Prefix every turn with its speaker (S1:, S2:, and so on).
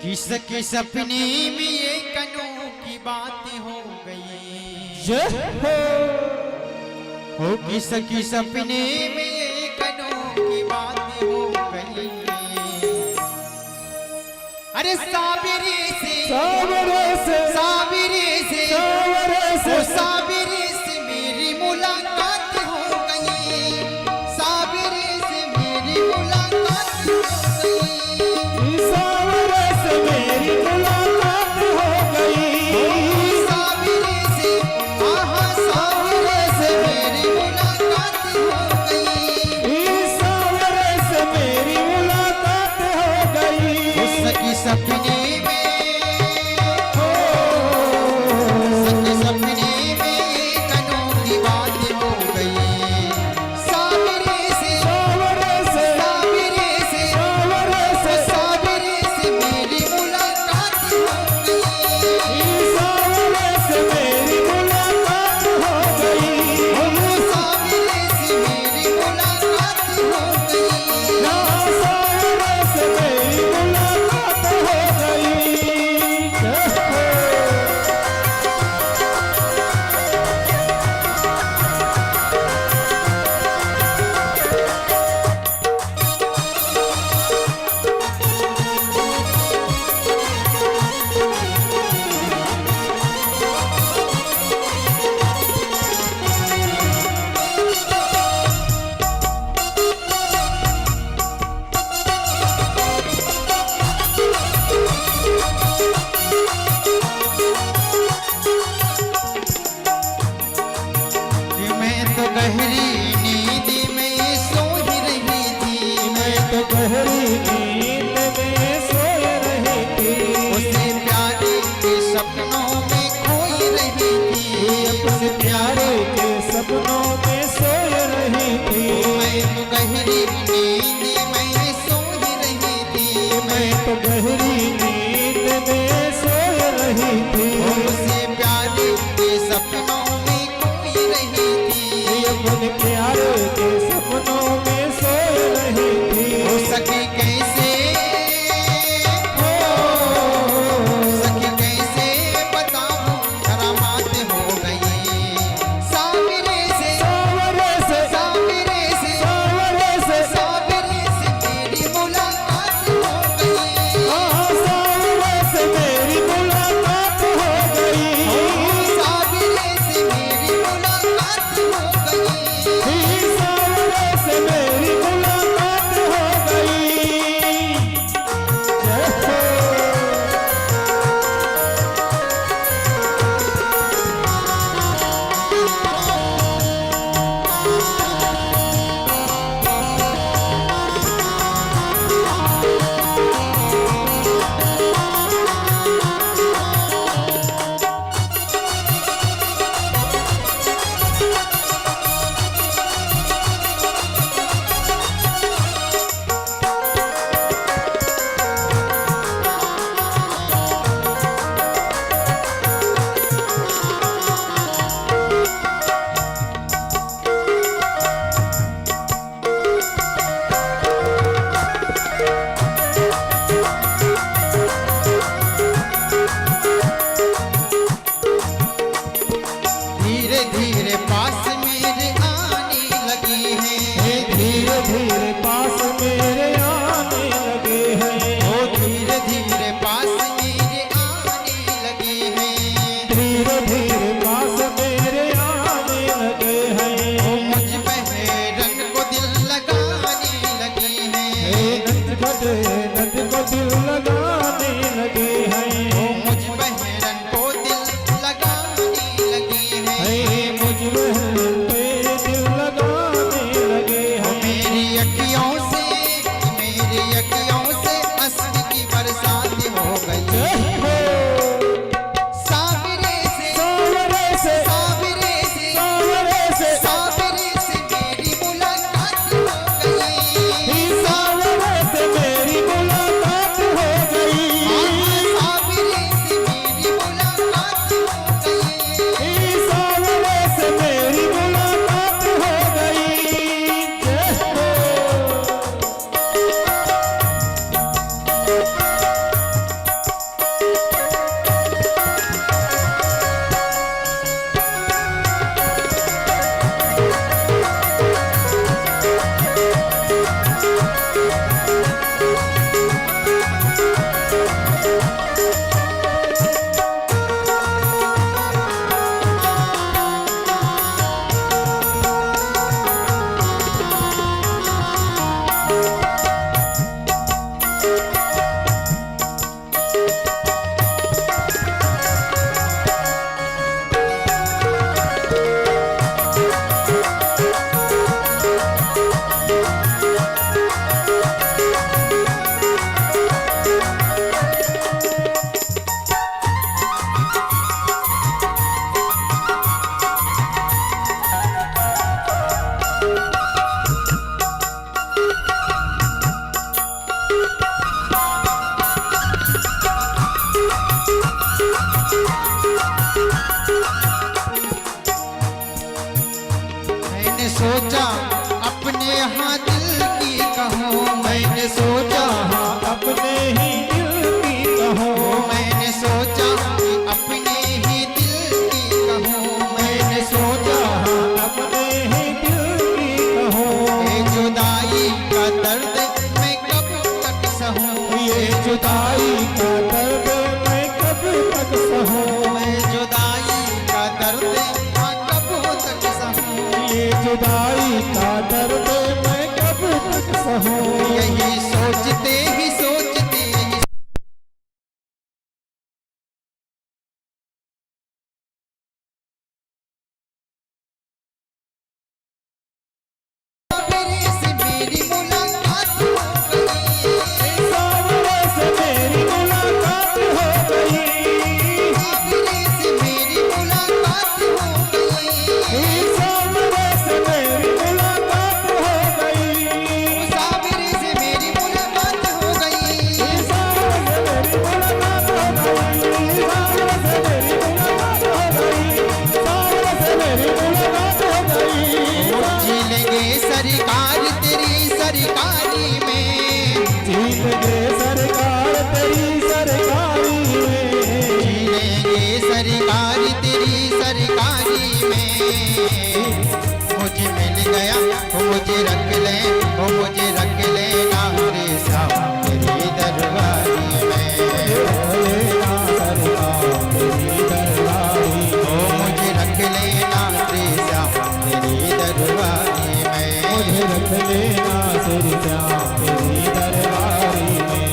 S1: किसके सपने में ये कनों की बात हो गई। हो किसके सपने में ये कनों की बात हो गई। अरे साबिरे से मेरी मुलाकात हो गई। साबिरे से मेरी मुलाकात हो गई।
S2: सावरे से मेरी मुलाकात हो गई।
S1: साबिरे से साबिरे से मेरी मुलाकात हो गई।
S2: सावरे से मेरी मुलाकात हो गई।
S1: उसकी सपने गहरी नींद में सो ही रही थी।
S2: मैं तो गहरी नींद में सो रही थी।
S1: उससे प्यारे के सपनों में खोई रही थी।
S2: अपने प्यारे के सपनों में सो रही थी।
S1: मैं तो गहरी नींद में सो ही रही थी।
S2: मैं तो गहरी नींद में सो रही थी।
S1: उससे प्यारे के सपनों में खोई रही थी।
S2: अपने प्यारे के सपनों में सो रही थी।
S1: हो सके कैसे सके कैसे बताऊं करामात हो गई। साबिरे से साबिरे से मेरी मुलाकात हो गई।
S2: सावरे से मेरी मुलाकात हो गई।
S1: साबिरे से मेरी मुलाकात हो गई।
S2: सावरे से मेरी मुलाकात हो गई।
S1: धीरे धीरे पास मेरे आने लगे हैं।
S2: धीरे धीरे पास मेरे आने लगे हैं।
S1: ओ धीरे धीरे पास मेरे आने लगे हैं।
S2: धीरे धीरे पास मेरे आने लगे हैं।
S1: ओ मुझ बहरन को दिल लगाने लगे हैं।
S2: नंद को दिल लगाने लगे हैं।
S1: ओ मुझ बहरन को दिल लगाने लगे हैं।
S2: मुझ बहन पे दिल लगाने लगे
S1: ओ
S2: हैं।
S1: मेरी अखियों से अश्क की बरसात हो गई। साबिरे से
S2: सावरे से
S1: साबिरे से
S2: सावरे से
S1: साबिरे से मेरी मुलाकात हो गई।
S2: सावरे से मेरी मुलाकात हो गई।
S1: दरबारी में मुझे मिल गया वो मुझे रख ले, वो मुझे रख लेना रे श्याम तेरी दरबारी में।
S2: लेना सरकार तेरी दरबारी
S1: वो मुझे रख लेना रे श्याम तेरी दरबारी में।
S2: मुझे रख लेना श्री श्याम तेरी दरबारी में।